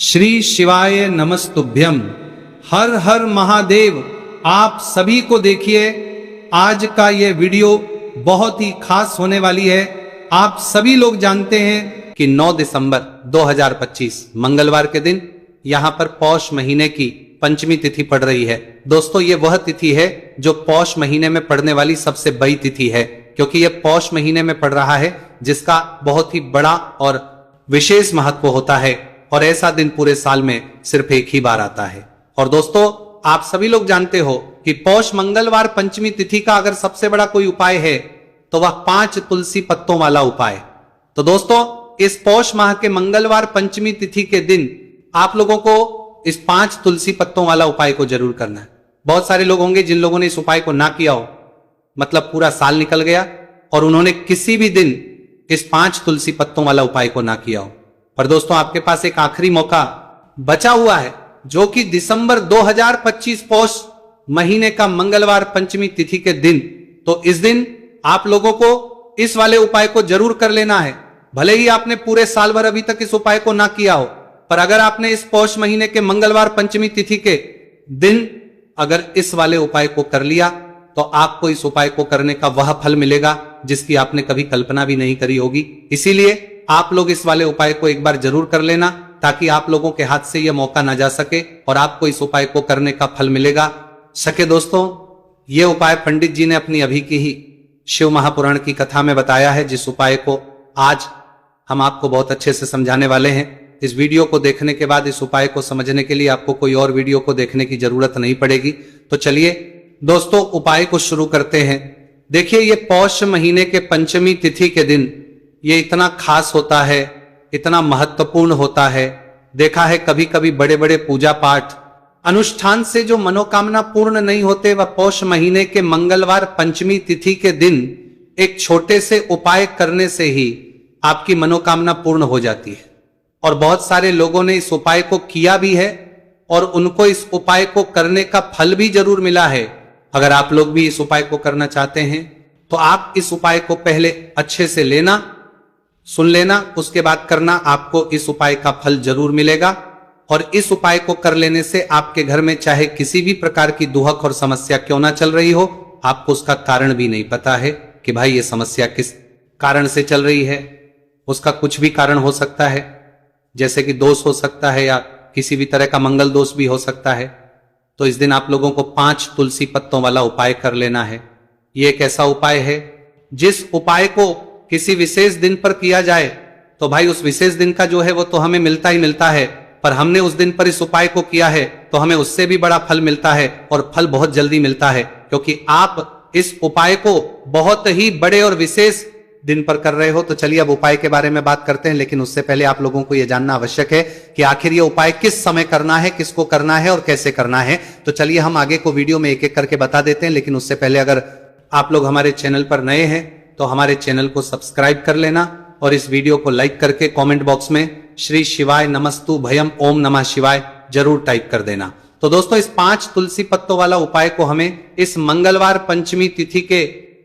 श्री शिवाय नमस्तुभ्यम। हर हर महादेव। आप सभी को देखिए, आज का ये वीडियो बहुत ही खास होने वाली है। आप सभी लोग जानते हैं कि 9 दिसंबर 2025 मंगलवार के दिन यहां पर पौष महीने की पंचमी तिथि पड़ रही है। दोस्तों, ये वह तिथि है जो पौष महीने में पड़ने वाली सबसे बड़ी तिथि है, क्योंकि यह पौष महीने में पड़ रहा है, जिसका बहुत ही बड़ा और विशेष महत्व होता है। और ऐसा दिन पूरे साल में सिर्फ एक ही बार आता है। और दोस्तों, आप सभी लोग जानते हो कि पौष मंगलवार पंचमी तिथि का अगर सबसे बड़ा कोई उपाय है तो वह 5 तुलसी पत्तों वाला उपाय। तो दोस्तों, इस पौष माह के मंगलवार पंचमी तिथि के दिन आप लोगों को इस 5 तुलसी पत्तों वाला उपाय को जरूर करना है। बहुत सारे लोग होंगे जिन लोगों ने इस उपाय को ना किया हो, मतलब पूरा साल निकल गया और उन्होंने किसी भी दिन इस 5 तुलसी पत्तों वाला उपाय को ना किया हो। पर दोस्तों, आपके पास एक आखिरी मौका बचा हुआ है, जो कि दिसंबर 2025 पौष महीने का मंगलवार पंचमी तिथि के दिन। तो इस दिन आप लोगों को इस वाले उपाय को जरूर कर लेना है। भले ही आपने पूरे साल भर अभी तक इस उपाय को ना किया हो, पर अगर आपने इस पौष महीने के मंगलवार पंचमी तिथि के दिन अगर इस वाले उपाय को कर लिया तो आपको इस उपाय को करने का वह फल मिलेगा जिसकी आपने कभी कल्पना भी नहीं करी होगी। इसीलिए आप लोग इस वाले उपाय को एक बार जरूर कर लेना, ताकि आप लोगों के हाथ से यह मौका ना जा सके और आपको इस उपाय को करने का फल मिलेगा। सके दोस्तों, यह उपाय पंडित जी ने अपनी अभी की ही शिव महापुराण की कथा में बताया है, जिस उपाय को आज हम आपको बहुत अच्छे से समझाने वाले हैं। इस वीडियो को देखने के बाद इस उपाय को समझने के लिए आपको कोई और वीडियो को देखने की जरूरत नहीं पड़ेगी। तो चलिए दोस्तों, उपाय को शुरू करते हैं। देखिए, ये पौष महीने के पंचमी तिथि के दिन ये इतना खास होता है, इतना महत्वपूर्ण होता है। देखा है कभी कभी बड़े बड़े पूजा पाठ अनुष्ठान से जो मनोकामना पूर्ण नहीं होते, वह पौष महीने के मंगलवार पंचमी तिथि के दिन एक छोटे से उपाय करने से ही आपकी मनोकामना पूर्ण हो जाती है। और बहुत सारे लोगों ने इस उपाय को किया भी है और उनको इस उपाय को करने का फल भी जरूर मिला है। अगर आप लोग भी इस उपाय को करना चाहते हैं तो आप इस उपाय को पहले अच्छे से लेना, सुन लेना, उसके बाद करना। आपको इस उपाय का फल जरूर मिलेगा। और इस उपाय को कर लेने से आपके घर में चाहे किसी भी प्रकार की दुहक और समस्या क्यों ना चल रही हो, आपको उसका कारण भी नहीं पता है कि भाई ये समस्या किस कारण से चल रही है। उसका कुछ भी कारण हो सकता है, जैसे कि दोष हो सकता है या किसी भी तरह का मंगल दोष भी हो सकता है। तो इस दिन आप लोगों को 5 तुलसी पत्तों वाला उपाय कर लेना है। ये एक ऐसा उपाय है जिस उपाय को किसी विशेष दिन पर किया जाए तो भाई उस विशेष दिन का जो है वो तो हमें मिलता ही मिलता है, पर हमने उस दिन पर इस उपाय को किया है तो हमें उससे भी बड़ा फल मिलता है, और फल बहुत जल्दी मिलता है, क्योंकि आप इस उपाय को बहुत ही बड़े और विशेष दिन पर कर रहे हो। तो चलिए अब उपाय के बारे में बात करते हैं, लेकिन उससे पहले आप लोगों को यह जानना आवश्यक है कि आखिर ये उपाय किस समय करना है, किसको करना है और कैसे करना है। तो चलिए हम आगे को वीडियो में एक एक करके बता देते हैं, लेकिन उससे पहले अगर आप लोग हमारे चैनल पर नए हैं तो हमारे चैनल को सब्सक्राइब कर लेना और इस वीडियो को लाइक करके कमेंट बॉक्स में श्री शिवाय नमस्तु भयम ओम नमः शिवाय जरूर टाइप कर देना। तो दोस्तों, इस 5 तुलसी पत्तों वाला उपाय को हमें इस मंगलवार पंचमी तिथि के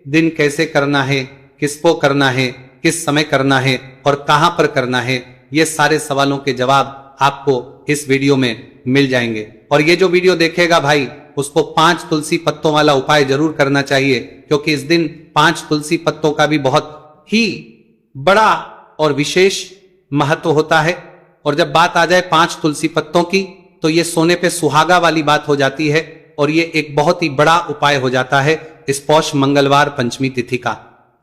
दिन कैसे करना है, किसको करना है, किस समय करना है और कहां पर करना है, ये सारे सवालों के जवाब आपको इस वीडियो में मिल जाएंगे। और ये जो वीडियो देखेगा भाई, उसको 5 तुलसी पत्तों वाला उपाय जरूर करना चाहिए, क्योंकि इस दिन 5 तुलसी पत्तों का भी बहुत ही बड़ा और विशेष महत्व होता है। और जब बात आ जाए 5 तुलसी पत्तों की, तो ये सोने पे सुहागा वाली बात हो जाती है और ये एक बहुत ही बड़ा उपाय हो जाता है इस पौष मंगलवार पंचमी तिथि का।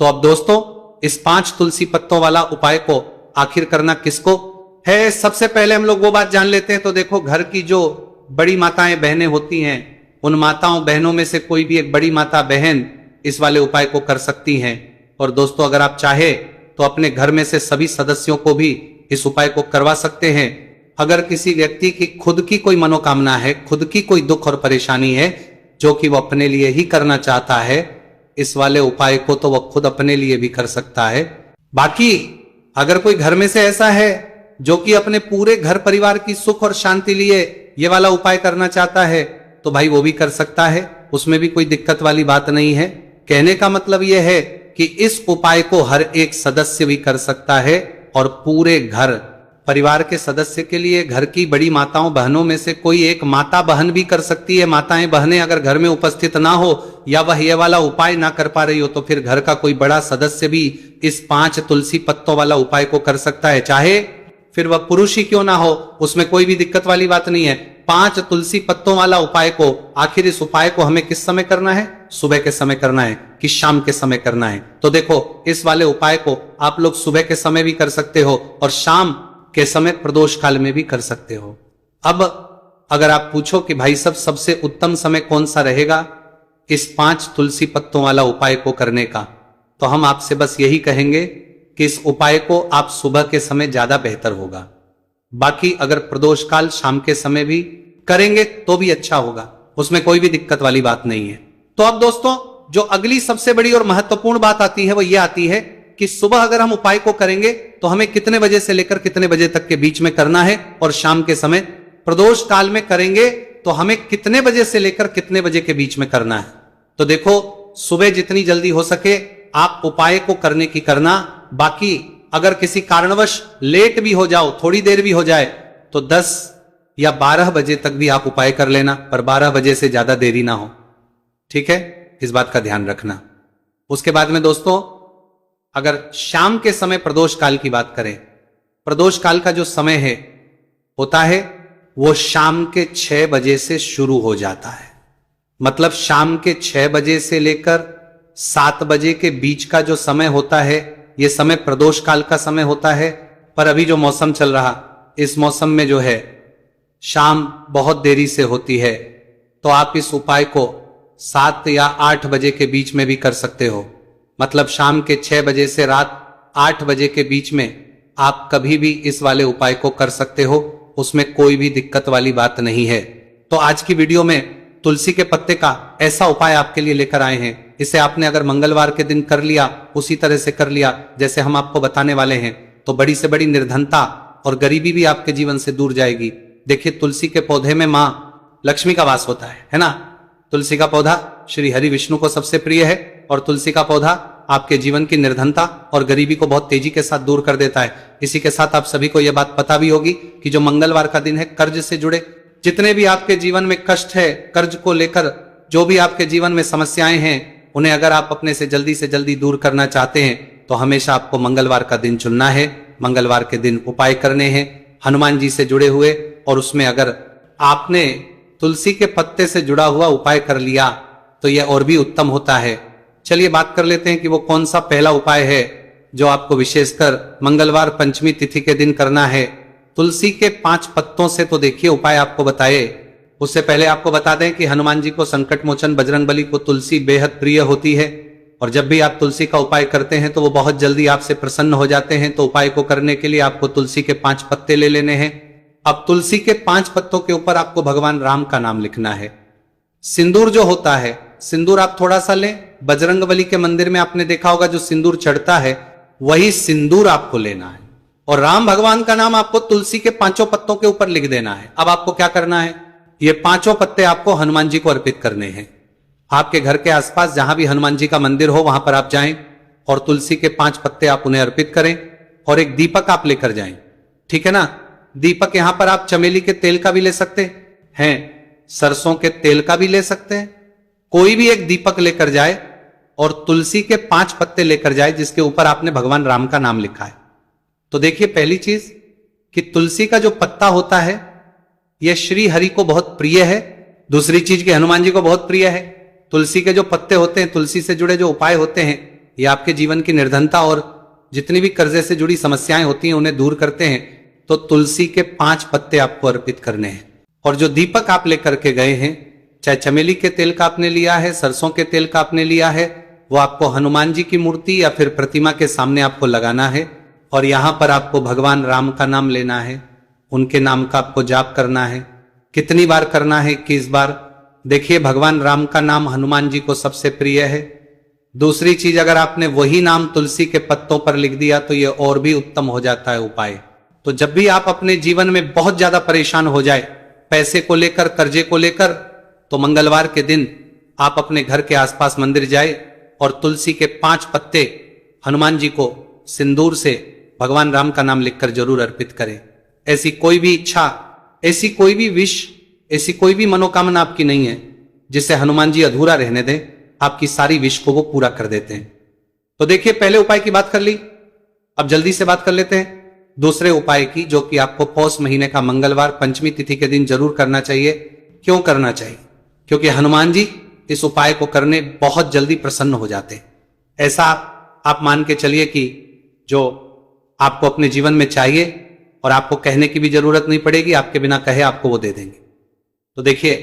तो अब दोस्तों, इस 5 तुलसी पत्तों वाला उपाय को आखिर करना किसको है, सबसे पहले हम लोग वो बात जान लेते हैं। तो देखो, घर की जो बड़ी माताएं बहनें होती हैं, उन माताओं बहनों में से कोई भी एक बड़ी माता बहन इस वाले उपाय को कर सकती हैं। और दोस्तों, अगर आप चाहे तो अपने घर में से सभी सदस्यों को भी इस उपाय को करवा सकते हैं। अगर किसी व्यक्ति की खुद की कोई मनोकामना है, खुद की कोई दुख और परेशानी है जो कि वो अपने लिए ही करना चाहता है, इस वाले उपाय को तो वह खुद अपने लिए भी कर सकता है। बाकी अगर कोई घर में से ऐसा है जो कि अपने पूरे घर परिवार की सुख और शांति लिए ये वाला उपाय करना चाहता है, तो भाई वो भी कर सकता है, उसमें भी कोई दिक्कत वाली बात नहीं है। कहने का मतलब यह है कि इस उपाय को हर एक सदस्य भी कर सकता है और पूरे घर परिवार के सदस्य के लिए, घर की बड़ी माताओं बहनों में से कोई एक माता बहन भी कर सकती है। माताएं बहनें अगर घर में उपस्थित ना हो या वह ये वाला उपाय ना कर पा रही हो तो फिर घर का कोई बड़ा सदस्य भी इस 5 तुलसी पत्तों वाला उपाय को कर सकता है, चाहे फिर वह पुरुष ही क्यों ना हो, उसमें कोई भी दिक्कत वाली बात नहीं है। 5 तुलसी पत्तों वाला उपाय को, आखिर इस उपाय को हमें किस समय करना है? सुबह के समय करना है कि शाम के समय करना है? तो देखो, इस वाले उपाय को आप लोग सुबह के समय भी कर सकते हो और शाम के समय प्रदोष काल में भी कर सकते हो। अब अगर आप पूछो कि भाई साहब सबसे उत्तम समय कौन सा रहेगा इस 5 तुलसी पत्तों वाला उपाय को करने का, तो हम आपसे बस यही कहेंगे कि इस उपाय को आप सुबह के समय ज्यादा बेहतर होगा। बाकी अगर प्रदोष काल शाम के समय भी करेंगे तो भी अच्छा होगा, उसमें कोई भी दिक्कत वाली बात नहीं है। तो अब दोस्तों, जो अगली सबसे बड़ी और महत्वपूर्ण बात आती है वो ये आती है कि सुबह अगर हम उपाय को करेंगे तो हमें कितने बजे से लेकर कितने बजे तक के बीच में करना है, और शाम के समय प्रदोष काल में करेंगे तो हमें कितने बजे से लेकर कितने बजे के बीच में करना है। तो देखो, सुबह जितनी जल्दी हो सके आप उपाय को करने की करना। बाकी अगर किसी कारणवश लेट भी हो जाओ, थोड़ी देर भी हो जाए, तो 10 या 12 बजे तक भी आप उपाय कर लेना, पर 12 बजे से ज्यादा देरी ना हो, ठीक है? इस बात का ध्यान रखना। उसके बाद में दोस्तों, अगर शाम के समय प्रदोष काल की बात करें, प्रदोष काल का जो समय है होता है वो शाम के 6 बजे से शुरू हो जाता है। मतलब शाम के 6 बजे से लेकर 7 बजे के बीच का जो समय होता है, यह समय प्रदोष काल का समय होता है। पर अभी जो मौसम चल रहा, इस मौसम में जो है शाम बहुत देरी से होती है, तो आप इस उपाय को 7 या 8 बजे के बीच में भी कर सकते हो। मतलब शाम के 6 बजे से रात 8 बजे के बीच में आप कभी भी इस वाले उपाय को कर सकते हो, उसमें कोई भी दिक्कत वाली बात नहीं है। तो आज की वीडियो में तुलसी के पत्ते का ऐसा उपाय आपके लिए लेकर आए हैं। इसे आपने अगर मंगलवार के दिन कर लिया, उसी तरह से कर लिया जैसे हम आपको बताने वाले हैं, तो बड़ी से बड़ी निर्धनता और गरीबी भी आपके जीवन से दूर जाएगी। देखिए, तुलसी के पौधे में मां लक्ष्मी का वास होता है ना? तुलसी का पौधा श्री हरि विष्णु को सबसे प्रिय है, और तुलसी का पौधा आपके जीवन की निर्धनता और गरीबी को बहुत तेजी के साथ दूर कर देता है। इसी के साथ आप सभी को यह बात पता भी होगी कि जो मंगलवार का दिन है, कर्ज से जुड़े जितने भी आपके जीवन में कष्ट है, कर्ज को लेकर जो भी आपके जीवन में समस्याएं हैं, उन्हें अगर आप अपने से जल्दी दूर करना चाहते हैं तो हमेशा आपको मंगलवार का दिन चुनना है। मंगलवार के दिन उपाय करने हैं हनुमान जी से जुड़े हुए, और उसमें अगर आपने तुलसी के पत्ते से जुड़ा हुआ उपाय कर लिया तो यह और भी उत्तम होता है। चलिए बात कर लेते हैं कि वो कौन सा पहला उपाय है जो आपको विशेषकर मंगलवार पंचमी तिथि के दिन करना है। तुलसी के 5 पत्तों से तो देखिए उपाय आपको बताए, उससे पहले आपको बता दें कि हनुमान जी को, संकट मोचन बजरंगबली को तुलसी बेहद प्रिय होती है, और जब भी आप तुलसी का उपाय करते हैं तो वो बहुत जल्दी आपसे प्रसन्न हो जाते हैं। तो उपाय को करने के लिए आपको तुलसी के 5 पत्ते ले लेने हैं। अब तुलसी के 5 पत्तों के ऊपर आपको भगवान राम का नाम लिखना है। सिंदूर जो होता है, सिंदूर आप थोड़ा सा लें। बजरंगबली के मंदिर में आपने देखा होगा जो सिंदूर चढ़ता है, वही सिंदूर आपको लेना है, और राम भगवान का नाम आपको तुलसी के 5 पत्तों के ऊपर लिख देना है। अब आपको क्या करना है, ये 5 पत्ते आपको हनुमान जी को अर्पित करने हैं। आपके घर के आसपास जहां भी हनुमान जी का मंदिर हो वहां पर आप जाएं और तुलसी के 5 पत्ते आप उन्हें अर्पित करें, और एक दीपक आप लेकर जाएं, ठीक है ना? दीपक यहां पर आप चमेली के तेल का भी ले सकते हैं, सरसों के तेल का भी ले सकते हैं, कोई भी एक दीपक लेकर जाए और तुलसी के 5 पत्ते लेकर जाए जिसके ऊपर आपने भगवान राम का नाम लिखा है। तो देखिए, पहली चीज कि तुलसी का जो पत्ता होता है यह श्री हरि को बहुत प्रिय है। दूसरी चीज कि हनुमान जी को बहुत प्रिय है। तुलसी के जो पत्ते होते हैं, तुलसी से जुड़े जो उपाय होते हैं, ये आपके जीवन की निर्धनता और जितनी भी कर्जे से जुड़ी समस्याएं होती हैं उन्हें दूर करते हैं। तो तुलसी के 5 पत्ते आपको अर्पित करने हैं, और जो दीपक आप लेकर के गए हैं, चाहे चमेली के तेल का आपने लिया है, सरसों के तेल का आपने लिया है, वो आपको हनुमान जी की मूर्ति या फिर प्रतिमा के सामने आपको लगाना है, और यहां पर आपको भगवान राम का नाम लेना है, उनके नाम का आपको जाप करना है। कितनी बार करना है? 21 बार। देखिए, भगवान राम का नाम हनुमान जी को सबसे प्रिय है। दूसरी चीज, अगर आपने वही नाम तुलसी के पत्तों पर लिख दिया तो यह और भी उत्तम हो जाता है उपाय। तो जब भी आप अपने जीवन में बहुत ज्यादा परेशान हो जाए, पैसे को लेकर, कर्जे को लेकर, तो मंगलवार के दिन आप अपने घर के आसपास मंदिर जाए और तुलसी के 5 पत्ते हनुमान जी को सिंदूर से भगवान राम का नाम लिखकर जरूर अर्पित करें। ऐसी कोई भी इच्छा, ऐसी कोई भी विश, ऐसी कोई भी मनोकामना आपकी नहीं है जिसे हनुमान जी अधूरा रहने दें, आपकी सारी विश को वो पूरा कर देते हैं। तो देखिए, पहले उपाय की बात कर ली, अब जल्दी से बात कर लेते हैं दूसरे उपाय की, जो कि आपको पौष महीने का मंगलवार पंचमी तिथि के दिन जरूर करना चाहिए। क्यों करना चाहिए? क्योंकि हनुमान जी इस उपाय को करने बहुत जल्दी प्रसन्न हो जाते हैं। ऐसा आप मान के चलिए कि जो आपको अपने जीवन में चाहिए और आपको कहने की भी जरूरत नहीं पड़ेगी, आपके बिना कहे आपको वो दे देंगे। तो देखिए,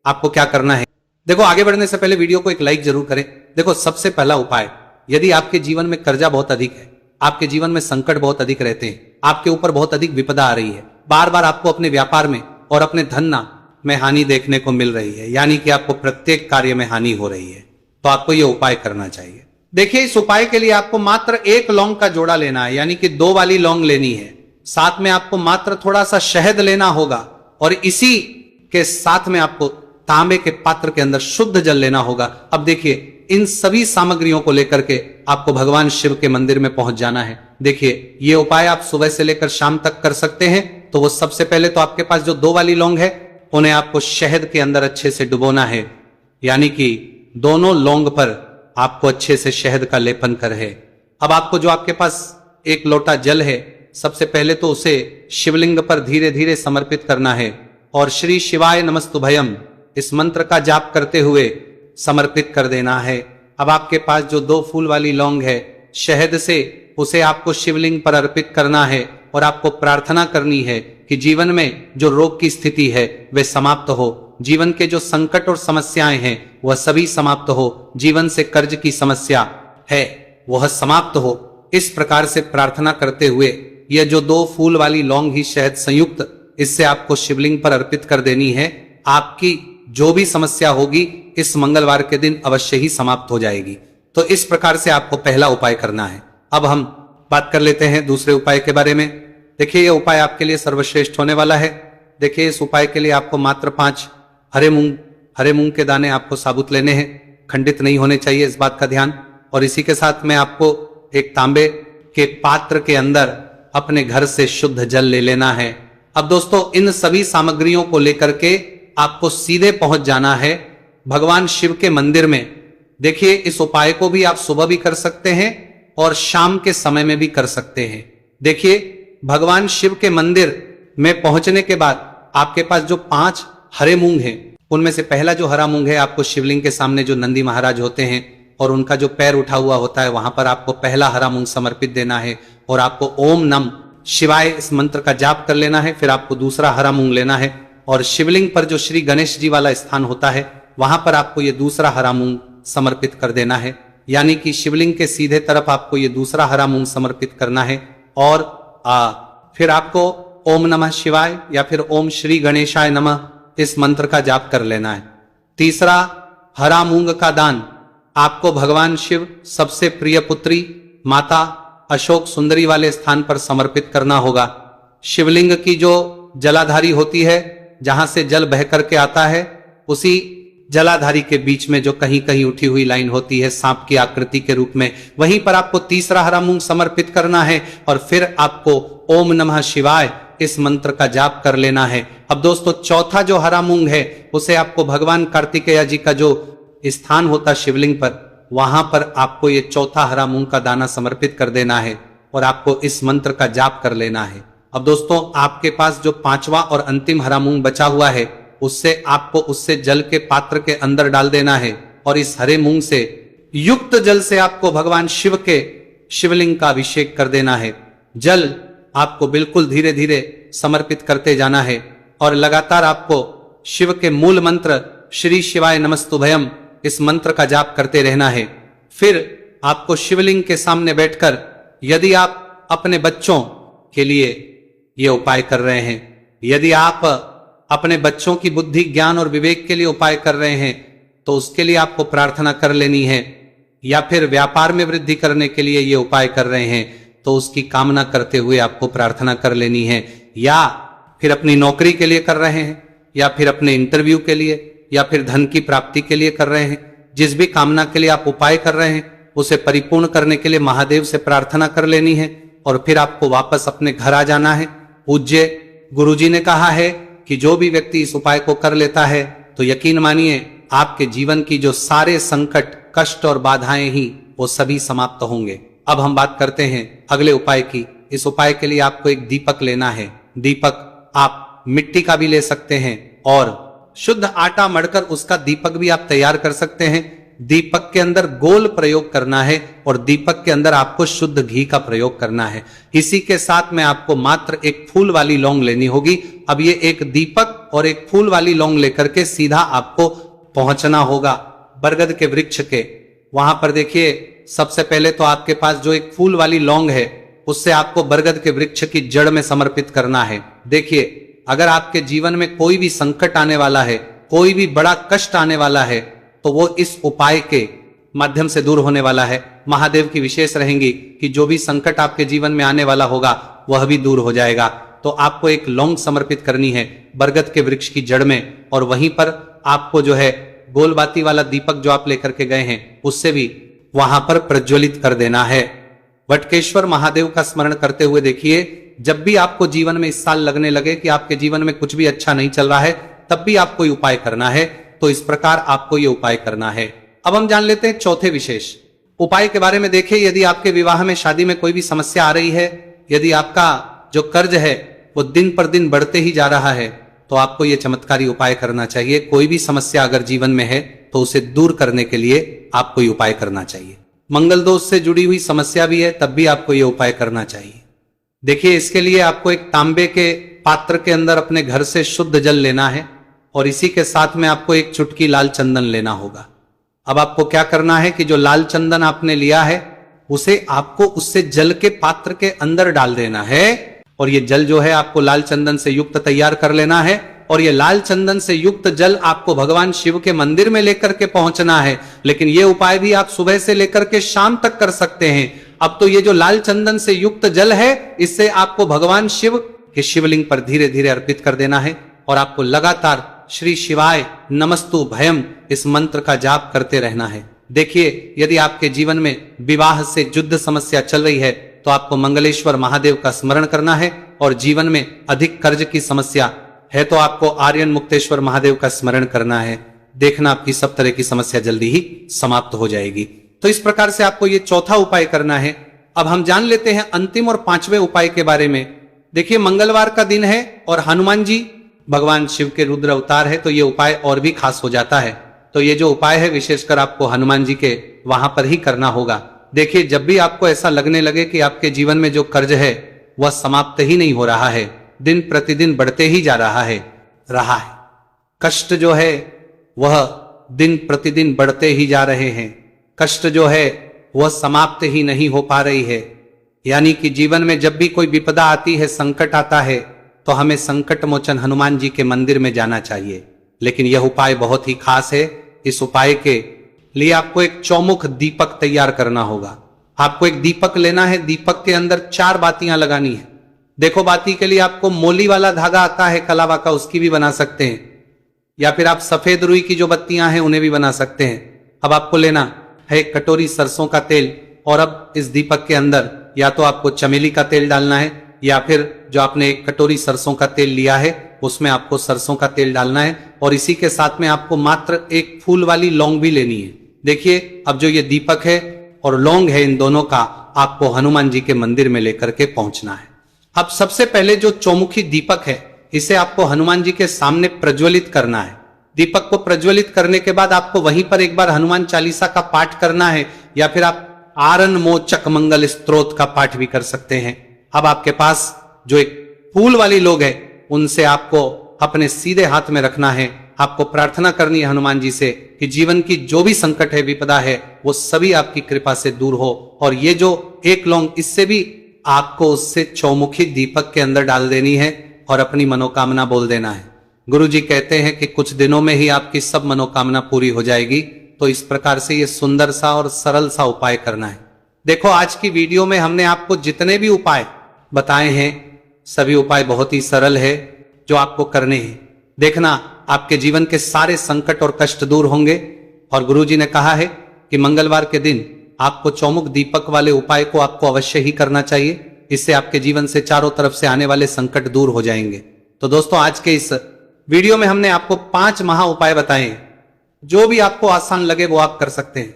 आपको क्या करना है। देखो, आगे बढ़ने से पहले वीडियो को एक लाइक जरूर करें। देखो, सबसे पहला उपाय, यदि आपके जीवन में कर्जा बहुत अधिक है, आपके जीवन में संकट बहुत अधिक रहते हैं, आपके ऊपर बहुत अधिक विपदा आ रही है, बार बार आपको अपने व्यापार में और अपने धन में हानि देखने को मिल रही है, यानी कि आपको प्रत्येक कार्य में हानि हो रही है, तो आपको यह उपाय करना चाहिए। देखिए, इस उपाय के लिए आपको मात्र एक लौंग का जोड़ा लेना है, यानी कि 2 वाली लौंग लेनी है। साथ में आपको मात्र थोड़ा सा शहद लेना होगा और इसी के साथ में आपको तांबे के पात्र के अंदर शुद्ध जल लेना होगा। अब देखिए, इन सभी सामग्रियों को लेकर के आपको भगवान शिव के मंदिर में पहुंच जाना है। देखिए, ये उपाय आप सुबह से लेकर शाम तक कर सकते हैं। तो वो सबसे पहले तो आपके पास जो 2 वाली लौंग है, उन्हें आपको शहद के अंदर अच्छे से डुबोना है, यानी कि दोनों लौंग पर आपको अच्छे से शहद का लेपन कर है। अब आपको जो आपके पास एक लोटा जल है, सबसे पहले तो उसे शिवलिंग पर धीरे धीरे समर्पित करना है और श्री शिवाय नमस्तुभयम इस मंत्र का जाप करते हुए समर्पित कर देना है। अब आपके पास जो 2 फूल वाली लौंग है, शहद से उसे आपको शिवलिंग पर अर्पित करना है और आपको प्रार्थना करनी है कि जीवन में जो रोग की स्थिति है वे समाप्त हो, जीवन के जो संकट और समस्याएं हैं वह सभी समाप्त हो, जीवन से कर्ज की समस्या है वह समाप्त हो। इस प्रकार से प्रार्थना करते हुए यह जो 2 फूल वाली लौंग ही शहद संयुक्त, इससे आपको शिवलिंग पर अर्पित कर देनी है। आपकी जो भी समस्या होगी इस मंगलवार के दिन अवश्य ही समाप्त हो जाएगी। तो इस प्रकार से आपको पहला उपाय करना है। अब हम बात कर लेते हैं दूसरे उपाय के बारे में। देखिए, यह उपाय आपके लिए सर्वश्रेष्ठ होने वाला है। देखिए, इस उपाय के लिए आपको मात्र 5 हरे मूंग के दाने आपको साबुत लेने हैं, खंडित नहीं होने चाहिए, इस बात का ध्यान। और इसी के साथ में आपको एक तांबे के पात्र के अंदर अपने घर से शुद्ध जल ले लेना है। अब दोस्तों, इन सभी सामग्रियों को लेकर के आपको सीधे पहुंच जाना है भगवान शिव के मंदिर में। देखिए, इस उपाय को भी आप सुबह भी कर सकते हैं और शाम के समय में भी कर सकते हैं। देखिए, भगवान शिव के मंदिर में पहुंचने के बाद आपके पास जो 5 हरे मूंग हैं, उनमें से पहला जो हरा मूंग है, आपको शिवलिंग के सामने जो नंदी महाराज होते हैं और उनका जो पैर उठा हुआ होता है, वहां पर आपको पहला हरा मूंग समर्पित देना है और आपको ओम नम शिवाय इस मंत्र का जाप कर लेना है। फिर आपको दूसरा हरा मूंग लेना है और शिवलिंग पर जो श्री गणेश जी वाला स्थान होता है, वहां पर आपको ये दूसरा हरा मूंग समर्पित कर देना है, यानी कि शिवलिंग के सीधे तरफ आपको ये दूसरा हरा मूंग समर्पित करना है। और फिर आपको ओम नमः शिवाय या फिर ओम श्री गणेशाय नमः इस मंत्र का जाप कर लेना है। तीसरा हरा मूंग का दान आपको भगवान शिव सबसे प्रिय पुत्री माता अशोक सुंदरी वाले स्थान पर समर्पित करना होगा। शिवलिंग की जो जलाधारी होती है, जहां से जल बह करके आता है, उसी जलाधारी के बीच में जो कहीं कहीं उठी हुई लाइन होती है सांप की आकृति के रूप में, वहीं पर आपको तीसरा हरा मूंग समर्पित करना है और फिर आपको ओम नमः शिवाय इस मंत्र का जाप कर लेना है। अब दोस्तों, चौथा जो हरा मूंग है उसे आपको भगवान कार्तिकेय जी का जो स्थान होता शिवलिंग पर, वहां पर आपको ये चौथा हरा मूंग का दाना समर्पित कर देना है और आपको इस मंत्र का जाप कर लेना है। अब दोस्तों, आपके पास जो 5वां और अंतिम हरा मूंग बचा हुआ है, उससे आपको उससे जल के पात्र के अंदर डाल देना है और इस हरे मूंग से युक्त जल से आपको भगवान शिव के शिवलिंग का अभिषेक कर देना है। जल आपको बिल्कुल धीरे धीरे समर्पित करते जाना है और लगातार आपको शिव के मूल मंत्र श्री शिवाय नमस्तुभयम इस मंत्र का जाप करते रहना है। फिर आपको शिवलिंग के सामने बैठकर, यदि आप अपने बच्चों के लिए ये उपाय कर रहे हैं, यदि आप अपने बच्चों की बुद्धि ज्ञान और विवेक के लिए उपाय कर रहे हैं, तो उसके लिए आपको प्रार्थना कर लेनी है। या फिर व्यापार में वृद्धि करने के लिए ये उपाय कर रहे हैं, तो उसकी कामना करते हुए आपको प्रार्थना कर लेनी है। या फिर अपनी नौकरी के लिए कर रहे हैं, या फिर अपने इंटरव्यू के लिए, या फिर धन की प्राप्ति के लिए कर रहे हैं, जिस भी कामना के लिए आप उपाय कर रहे हैं उसे परिपूर्ण करने के लिए महादेव से प्रार्थना कर लेनी है और फिर आपको वापस अपने घर आ जाना है। पूज्य गुरुजी ने कहा है कि जो भी व्यक्ति इस उपाय को कर लेता है तो यकीन मानिए आपके जीवन की जो सारे संकट, कष्ट और बाधाएं ही वो सभी समाप्त होंगे। अब हम बात करते हैं अगले उपाय की। इस उपाय के लिए आपको एक दीपक लेना है। दीपक आप मिट्टी का भी ले सकते हैं और शुद्ध आटा मढ़कर उसका दीपक भी आप तैयार कर सकते हैं। दीपक के अंदर गोल प्रयोग करना है और दीपक के अंदर आपको शुद्ध घी का प्रयोग करना है। इसी के साथ में आपको मात्र एक फूल वाली लौंग लेनी होगी। अब ये एक दीपक और एक फूल वाली लौंग लेकर के सीधा आपको पहुंचना होगा बरगद के वृक्ष के। वहां पर देखिए, सबसे पहले तो आपके पास जो एक फूल वाली लौंग है उससे आपको बरगद के वृक्ष की जड़ में समर्पित करना है। देखिए, अगर आपके जीवन में कोई भी संकट आने वाला है, कोई भी बड़ा कष्ट आने वाला है, तो वो इस उपाय के माध्यम से दूर होने वाला है। महादेव की विशेष रहेंगी कि जो भी संकट आपके जीवन में आने वाला होगा वह भी दूर हो जाएगा। तो आपको एक लौंग समर्पित करनी है बरगद के वृक्ष की जड़ में और वहीं पर आपको जो है गोलबाती वाला दीपक जो आप लेकर के गए हैं उससे भी वहां पर प्रज्वलित कर देना है। वटकेश्वर महादेव का स्मरण करते हुए देखिए, जब भी आपको जीवन में इस साल लगने लगे कि आपके जीवन में कुछ भी अच्छा नहीं चल रहा है, तब भी आपको ये उपाय करना है। तो इस प्रकार आपको ये उपाय करना है। अब हम जान लेते हैं चौथे विशेष उपाय के बारे में। देखिए, यदि आपके विवाह में, शादी में कोई भी समस्या आ रही है, यदि आपका जो कर्ज है वो दिन पर दिन बढ़ते ही जा रहा है, तो आपको ये चमत्कारी उपाय करना चाहिए। कोई भी समस्या अगर जीवन में है तो उसे दूर करने के लिए आपको ये उपाय करना चाहिए। मंगल दोष से जुड़ी हुई समस्या भी है तब भी आपको ये उपाय करना चाहिए। देखिए, इसके लिए आपको एक तांबे के पात्र के अंदर अपने घर से शुद्ध जल लेना है और इसी के साथ में आपको एक चुटकी लाल चंदन लेना होगा। अब आपको क्या करना है कि जो लाल चंदन आपने लिया है उसे आपको उससे जल के पात्र के अंदर डाल देना है और ये जल जो है आपको लाल चंदन से युक्त तैयार कर लेना है और ये लाल चंदन से युक्त जल आपको भगवान शिव के मंदिर में लेकर के पहुंचना है। लेकिन ये उपाय भी आप सुबह से लेकर के शाम तक कर सकते हैं। अब तो ये जो लाल चंदन से युक्त जल है इससे आपको भगवान शिव के शिवलिंग पर धीरे धीरे अर्पित कर देना है और आपको लगातार श्री शिवाय नमस्तु भयम इस मंत्र का जाप करते रहना है। देखिए, यदि आपके जीवन में विवाह से युद्ध समस्या चल रही है तो आपको मंगलेश्वर महादेव का स्मरण करना है और जीवन में अधिक कर्ज की समस्या है तो आपको आर्यन मुक्तेश्वर महादेव का स्मरण करना है। देखना आपकी सब तरह की समस्या जल्दी ही समाप्त हो जाएगी। तो इस प्रकार से आपको ये चौथा उपाय करना है। अब हम जान लेते हैं अंतिम और पांचवें उपाय के बारे में। देखिए, मंगलवार का दिन है और हनुमान जी भगवान शिव के रुद्र अवतार है तो ये उपाय और भी खास हो जाता है। तो ये जो उपाय है विशेषकर आपको हनुमान जी के वहां पर ही करना होगा। देखिए, जब भी आपको ऐसा लगने लगे कि आपके जीवन में जो कर्ज है वह समाप्त ही नहीं हो रहा है, दिन प्रतिदिन बढ़ते ही जा रहा है, कष्ट जो है वह दिन प्रतिदिन बढ़ते ही जा रहे हैं, कष्ट जो है वह समाप्त ही नहीं हो पा रही है। यानी कि जीवन में जब भी कोई विपदा आती है, संकट आता है, तो हमें संकट मोचन हनुमान जी के मंदिर में जाना चाहिए। लेकिन यह उपाय बहुत ही खास है। इस उपाय के लिए आपको एक चौमुख दीपक तैयार करना होगा। आपको एक दीपक लेना है, दीपक के अंदर 4 बातियां लगानी है। देखो, बाती के लिए आपको मोली वाला धागा आता है कलावा का, उसकी भी बना सकते हैं, या फिर आप सफेद रुई की जो बत्तियां हैं उन्हें भी बना सकते हैं। अब आपको लेना है एक कटोरी सरसों का तेल और अब इस दीपक के अंदर या तो आपको चमेली का तेल डालना है या फिर जो आपने एक कटोरी सरसों का तेल लिया है उसमें आपको सरसों का तेल डालना है और इसी के साथ में आपको मात्र एक फूल वाली लौंग भी लेनी है। देखिए, अब जो ये दीपक है और लौंग है, इन दोनों का आपको हनुमान जी के मंदिर में लेकर के पहुंचना है। अब सबसे पहले जो चौमुखी दीपक है इसे आपको हनुमान जी के सामने प्रज्वलित करना है। दीपक को प्रज्वलित करने के बाद आपको वहीं पर एक बार हनुमान चालीसा का पाठ करना है या फिर आप आरन मोचक मंगल स्तोत्र का पाठ भी कर सकते हैं। अब आपके पास जो एक फूल वाली लोग है उनसे आपको अपने सीधे हाथ में रखना है। आपको प्रार्थना करनी है हनुमान जी से कि जीवन की जो भी संकट है, विपदा है, वो सभी आपकी कृपा से दूर हो। और ये जो एक लौंग, इससे भी आपको उससे चौमुखी दीपक के अंदर डाल देनी है और अपनी मनोकामना बोल देना है। गुरु जी कहते हैं कि कुछ दिनों में ही आपकी सब मनोकामना पूरी हो जाएगी। तो इस प्रकार से ये सुंदर सा और सरल सा उपाय करना है। देखो, आज की वीडियो में हमने आपको जितने भी उपाय बताए हैं सभी उपाय बहुत ही सरल है जो आपको करने हैं। देखना, आपके जीवन के सारे संकट और कष्ट दूर होंगे। और गुरु जी ने कहा है कि मंगलवार के दिन आपको चौमुख दीपक वाले उपाय को आपको अवश्य ही करना चाहिए इससे आपके जीवन से चारों तरफ से आने वाले संकट दूर हो जाएंगे। तो दोस्तों, आज के इस वीडियो में हमने आपको 5 महा उपाय बताए, जो भी आपको आसान लगे वो आप कर सकते हैं।